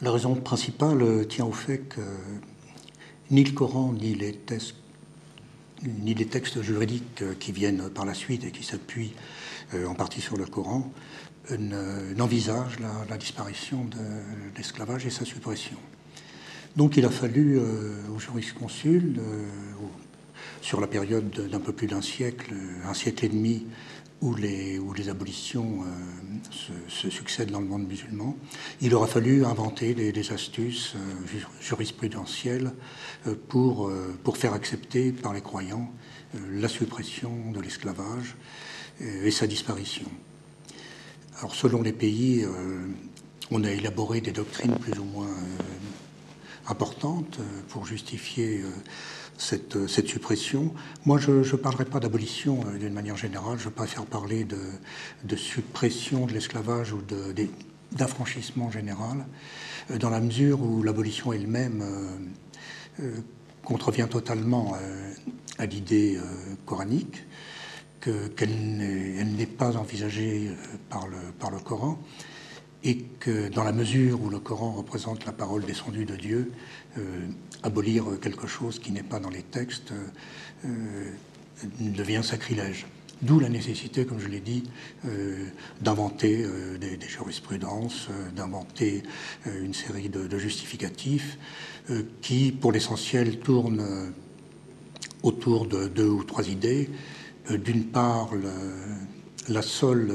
La raison principale tient au fait que ni le Coran, ni les textes juridiques qui viennent par la suite et qui s'appuient en partie sur le Coran n'envisagent la disparition de l'esclavage et sa suppression. Donc il a fallu aux jurisconsuls, sur la période d'un peu plus d'un siècle et demi, où les abolitions se succèdent dans le monde musulman, il aura fallu inventer des astuces jurisprudentielles pour faire accepter par les croyants la suppression de l'esclavage et sa disparition. Alors selon les pays, on a élaboré des doctrines plus ou moins importantes pour justifier cette suppression. Moi, je ne parlerai pas d'abolition d'une manière générale, je préfère parler de suppression de l'esclavage ou d'affranchissement général, dans la mesure où l'abolition elle-même contrevient totalement à l'idée coranique, qu'elle n'est pas envisagée par le Coran, et que dans la mesure où le Coran représente la parole descendue de Dieu, abolir quelque chose qui n'est pas dans les textes devient sacrilège. D'où la nécessité, comme je l'ai dit, d'inventer des jurisprudences, d'inventer une série de justificatifs qui, pour l'essentiel, tournent autour de deux ou trois idées. D'une part, la seule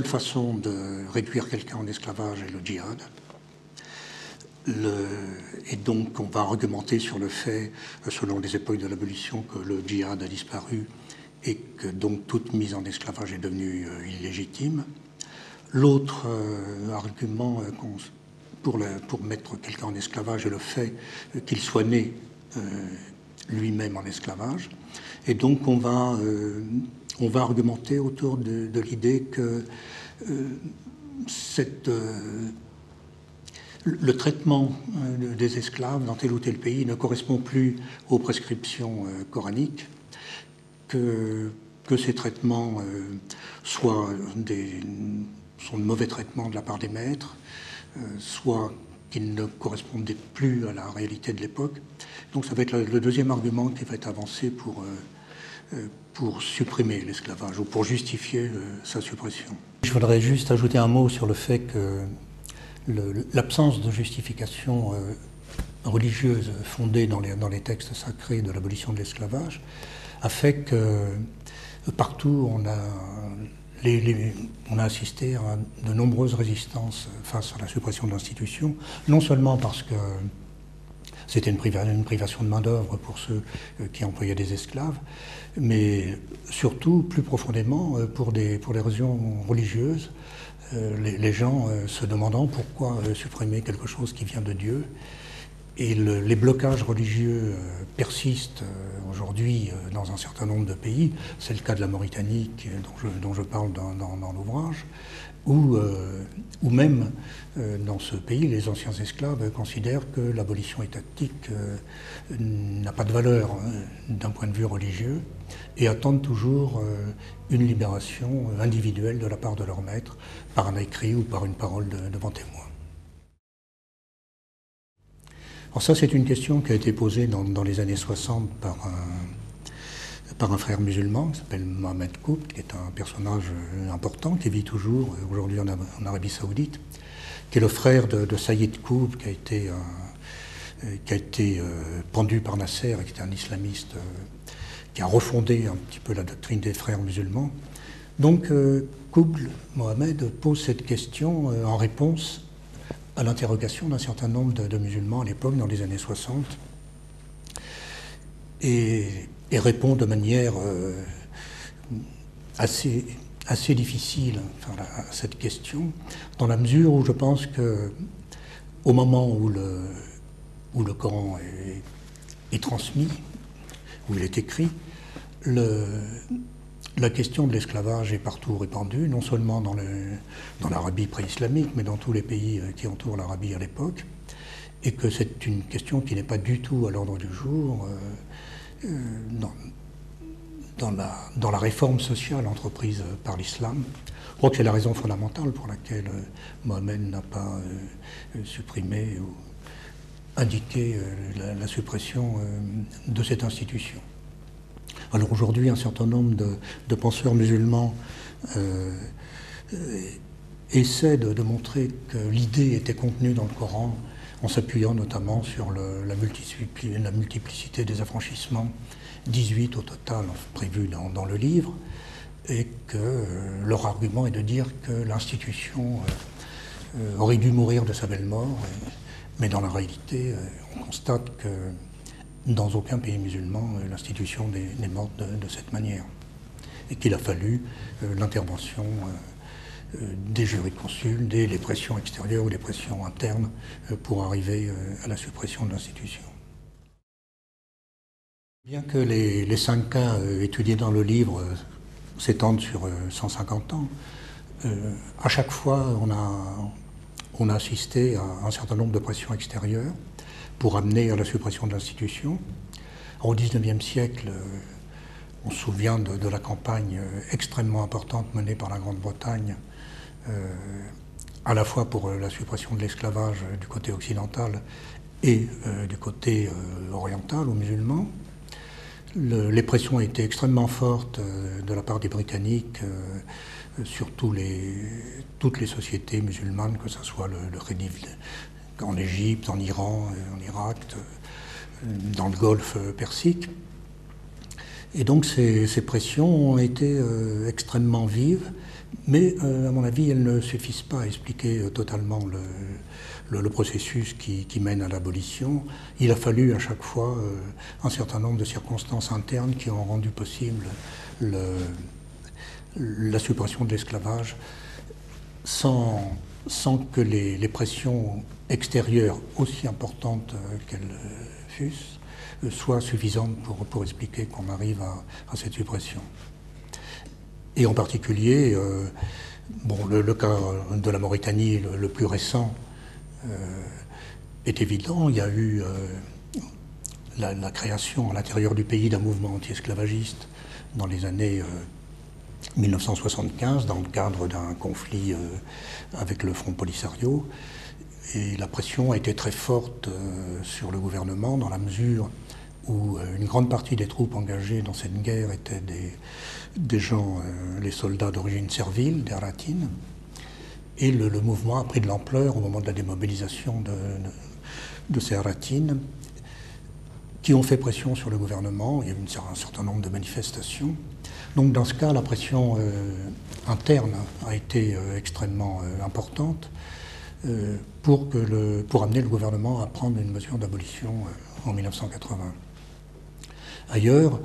façon de réduire quelqu'un en esclavage est le djihad. Et donc on va argumenter sur le fait, selon les époques de l'abolition, que le djihad a disparu et que donc toute mise en esclavage est devenue illégitime. L'autre argument pour mettre quelqu'un en esclavage est le fait qu'il soit né lui-même en esclavage. Et donc on va argumenter autour de l'idée que le traitement des esclaves dans tel ou tel pays ne correspond plus aux prescriptions coraniques, que ces traitements sont de mauvais traitements de la part des maîtres, soit qu'ils ne correspondent plus à la réalité de l'époque. Donc ça va être le deuxième argument qui va être avancé pour supprimer l'esclavage ou pour justifier sa suppression. Je voudrais juste ajouter un mot sur le fait que l'absence de justification religieuse fondée dans les textes sacrés de l'abolition de l'esclavage a fait que partout on a assisté à de nombreuses résistances face à la suppression de l'institution, non seulement parce que c'était une privation de main-d'œuvre pour ceux qui employaient des esclaves, mais surtout, plus profondément, pour des raisons religieuses, les gens se demandant pourquoi supprimer quelque chose qui vient de Dieu. Et les blocages religieux persistent aujourd'hui dans un certain nombre de pays. C'est le cas de la Mauritanie dont je parle dans l'ouvrage, où même dans ce pays, les anciens esclaves considèrent que l'abolition étatique n'a pas de valeur d'un point de vue religieux et attendent toujours une libération individuelle de la part de leur maître par un écrit ou par une parole devant témoin. Alors ça, c'est une question qui a été posée dans les années 60 par un frère musulman qui s'appelle Mohamed Qutb, qui est un personnage important, qui vit toujours aujourd'hui en Arabie Saoudite, qui est le frère de Sayyid Qutb, qui a été pendu par Nasser et qui était un islamiste qui a refondé un petit peu la doctrine des frères musulmans. Donc Qutb Mohamed pose cette question en réponse à l'interrogation d'un certain nombre de musulmans à l'époque, dans les années 60, et répond de manière assez difficile à cette question, dans la mesure où je pense qu'au moment où le Coran est transmis, où il est écrit, la question de l'esclavage est partout répandue, non seulement dans l'Arabie pré-islamique, mais dans tous les pays qui entourent l'Arabie à l'époque, et que c'est une question qui n'est pas du tout à l'ordre du jour dans la réforme sociale entreprise par l'islam. Je crois que c'est la raison fondamentale pour laquelle Mohamed n'a pas supprimé ou indiqué la suppression de cette institution. Alors aujourd'hui, un certain nombre de penseurs musulmans essaient de montrer que l'idée était contenue dans le Coran en s'appuyant notamment sur la multiplicité des affranchissements, 18 au total prévus dans le livre, et que leur argument est de dire que l'institution aurait dû mourir de sa belle mort, mais dans la réalité, on constate que dans aucun pays musulman, l'institution n'est morte de cette manière, et qu'il a fallu l'intervention des jurisconsuls, des pressions extérieures ou des pressions internes pour arriver à la suppression de l'institution. Bien que les 5 cas étudiés dans le livre s'étendent sur 150 ans, à chaque fois on a assisté à un certain nombre de pressions extérieures pour amener à la suppression de l'institution. Au XIXe siècle, on se souvient de la campagne extrêmement importante menée par la Grande-Bretagne, à la fois pour la suppression de l'esclavage du côté occidental et du côté oriental aux musulmans. Les pressions étaient extrêmement fortes de la part des Britanniques sur toutes les sociétés musulmanes, que ce soit le Khénif en Égypte, en Iran, en Irak, dans le Golfe Persique. Et donc ces pressions ont été extrêmement vives, mais à mon avis, elles ne suffisent pas à expliquer totalement le processus qui mène à l'abolition. Il a fallu à chaque fois un certain nombre de circonstances internes qui ont rendu possible la suppression de l'esclavage sans que les pressions extérieures, aussi importantes qu'elles fussent, soient suffisantes pour expliquer qu'on arrive à cette suppression. Et en particulier, le cas de la Mauritanie, le plus récent, est évident. Il y a eu la création à l'intérieur du pays d'un mouvement anti-esclavagiste dans les années 1975, dans le cadre d'un conflit avec le Front Polisario. Et la pression a été très forte sur le gouvernement dans la mesure où une grande partie des troupes engagées dans cette guerre étaient des gens, les soldats d'origine servile, des Haratines. Et le mouvement a pris de l'ampleur au moment de la démobilisation de ces Haratines, qui ont fait pression sur le gouvernement. Il y a eu un certain nombre de manifestations. Donc dans ce cas, la pression interne a été extrêmement importante pour amener le gouvernement à prendre une mesure d'abolition en 1980. Ailleurs,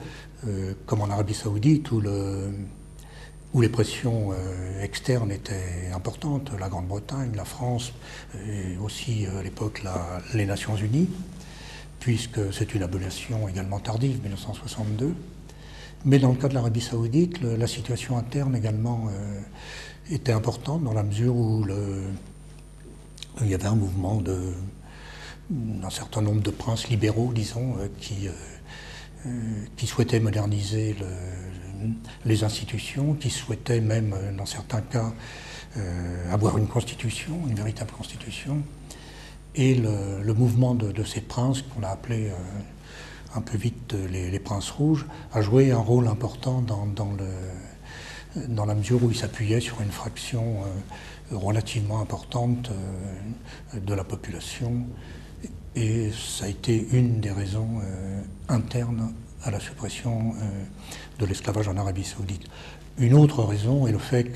comme en Arabie Saoudite, où les pressions externes étaient importantes, la Grande-Bretagne, la France, et aussi à l'époque les Nations Unies, puisque c'est une abolition également tardive, 1962. Mais dans le cas de l'Arabie Saoudite, la situation interne également était importante dans la mesure où il y avait un mouvement d'un certain nombre de princes libéraux, disons, qui souhaitaient moderniser les institutions, qui souhaitaient même, dans certains cas, avoir une constitution, une véritable constitution. Et le mouvement de ces princes, qu'on a appelé un peu vite les princes rouges, a joué un rôle important dans la mesure où il s'appuyait sur une fraction relativement importante de la population. Et ça a été une des raisons internes à la suppression de l'esclavage en Arabie Saoudite. Une autre raison est le fait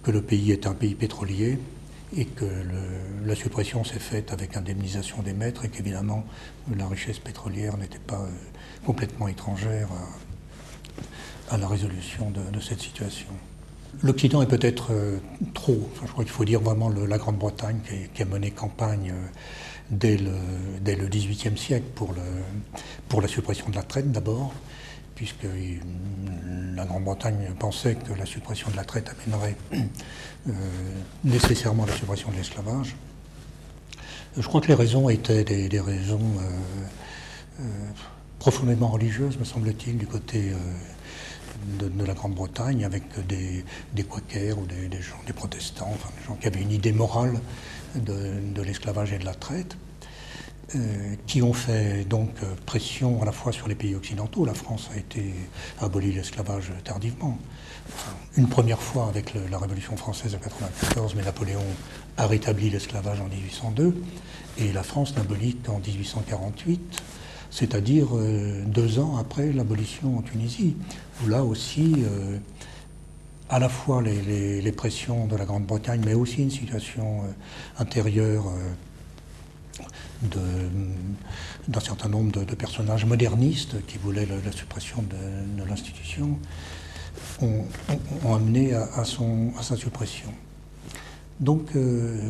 que le pays est un pays pétrolier et que la suppression s'est faite avec indemnisation des maîtres et qu'évidemment la richesse pétrolière n'était pas complètement étrangère à la résolution de cette situation. L'Occident est peut-être trop, je crois qu'il faut dire vraiment la Grande-Bretagne qui a mené campagne dès le XVIIIe siècle pour la suppression de la traite d'abord, puisque la Grande-Bretagne pensait que la suppression de la traite amènerait nécessairement la suppression de l'esclavage. Je crois que les raisons étaient des raisons profondément religieuses, me semble-t-il, du côté de la Grande-Bretagne avec des Quakers ou des gens, des protestants, enfin des gens qui avaient une idée morale de l'esclavage et de la traite, qui ont fait donc pression à la fois sur les pays occidentaux. La France a aboli l'esclavage tardivement. Enfin, une première fois avec la Révolution française en 1994, mais Napoléon a rétabli l'esclavage en 1802, et la France l'abolit qu'en 1848, c'est-à-dire 2 ans après l'abolition en Tunisie, où là aussi, à la fois les pressions de la Grande-Bretagne, mais aussi une situation intérieure d'un certain nombre de personnages modernistes qui voulaient la suppression de l'institution, ont amené à sa suppression. Donc,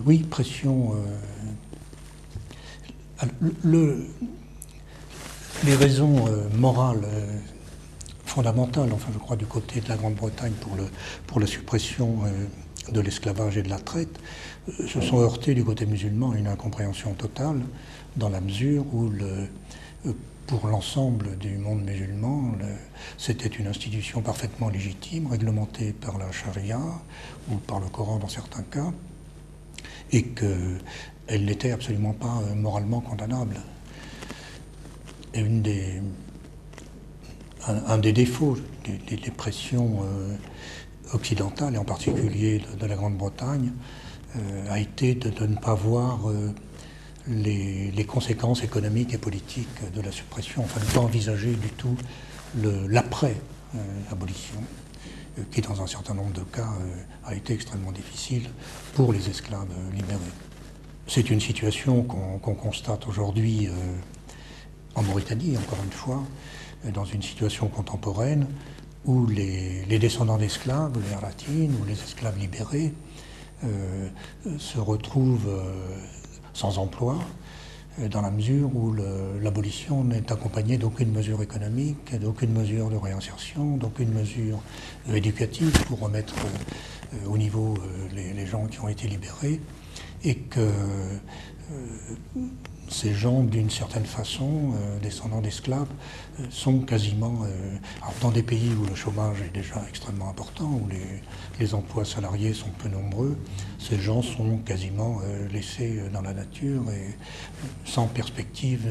oui, pression. Les raisons morales fondamentales, enfin, je crois, du côté de la Grande-Bretagne pour la suppression de l'esclavage et de la traite, se sont heurtées du côté musulman à une incompréhension totale, dans la mesure où pour l'ensemble du monde musulman, c'était une institution parfaitement légitime, réglementée par la charia ou par le Coran dans certains cas, et qu'elle n'était absolument pas moralement condamnable. Et un des défauts des pressions occidentales, et en particulier de la Grande-Bretagne, a été de ne pas voir les conséquences économiques et politiques de la suppression, enfin de ne pas envisager du tout l'après-abolition, qui dans un certain nombre de cas a été extrêmement difficile pour les esclaves libérés. C'est une situation qu'on constate aujourd'hui en Mauritanie, encore une fois, dans une situation contemporaine où les descendants d'esclaves, les Aratines ou les esclaves libérés se retrouvent sans emploi, dans la mesure où l'abolition n'est accompagnée d'aucune mesure économique, d'aucune mesure de réinsertion, d'aucune mesure éducative pour remettre au niveau les gens qui ont été libérés, et que ces gens, d'une certaine façon, descendants d'esclaves, sont quasiment, alors dans des pays où le chômage est déjà extrêmement important, où les emplois salariés sont peu nombreux, ces gens sont quasiment laissés dans la nature et sans perspective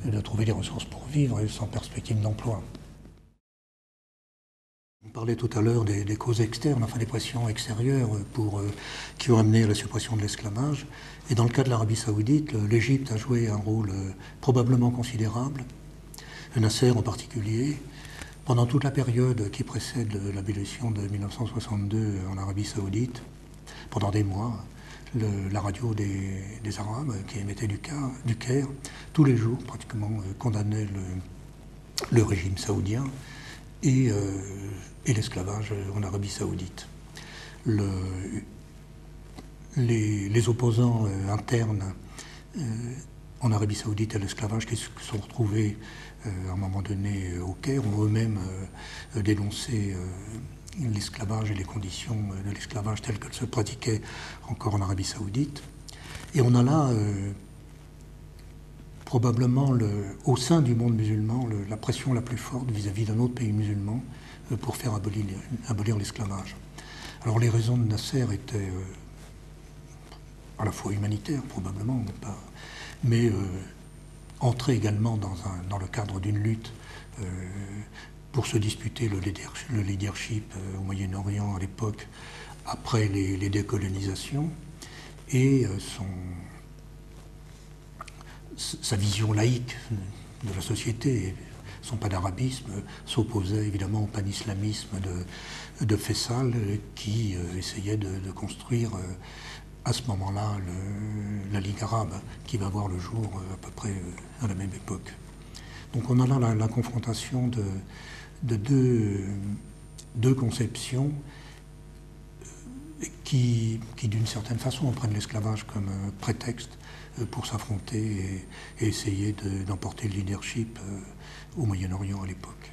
de trouver des ressources pour vivre et sans perspective d'emploi. On parlait tout à l'heure des causes externes, enfin des pressions extérieures qui ont amené à la suppression de l'esclavage. Et dans le cas de l'Arabie saoudite, l'Égypte a joué un rôle probablement considérable, Nasser en particulier. Pendant toute la période qui précède l'abolition de 1962 en Arabie saoudite, pendant des mois, la radio des Arabes qui émettait du Caire, tous les jours pratiquement condamnait le régime saoudien et l'esclavage en Arabie saoudite. Les opposants internes en Arabie saoudite à l'esclavage qui se sont retrouvés à un moment donné au Caire ont eux-mêmes dénoncé l'esclavage et les conditions de l'esclavage telles qu'elles se pratiquaient encore en Arabie saoudite. Et on a là probablement au sein du monde musulman la pression la plus forte vis-à-vis d'un autre pays musulman pour faire abolir l'esclavage. Alors les raisons de Nasser étaient à la fois humanitaires probablement, mais entraient également dans le cadre d'une lutte pour se disputer le leadership au Moyen-Orient à l'époque, après les décolonisations, et sa vision laïque de la société, son panarabisme, s'opposait évidemment au panislamisme de Faisal, qui essayait de construire à ce moment-là la Ligue arabe, qui va voir le jour à peu près à la même époque. Donc on a là la confrontation de deux conceptions qui d'une certaine façon, prennent l'esclavage comme prétexte pour s'affronter et essayer d'emporter le leadership au Moyen-Orient à l'époque.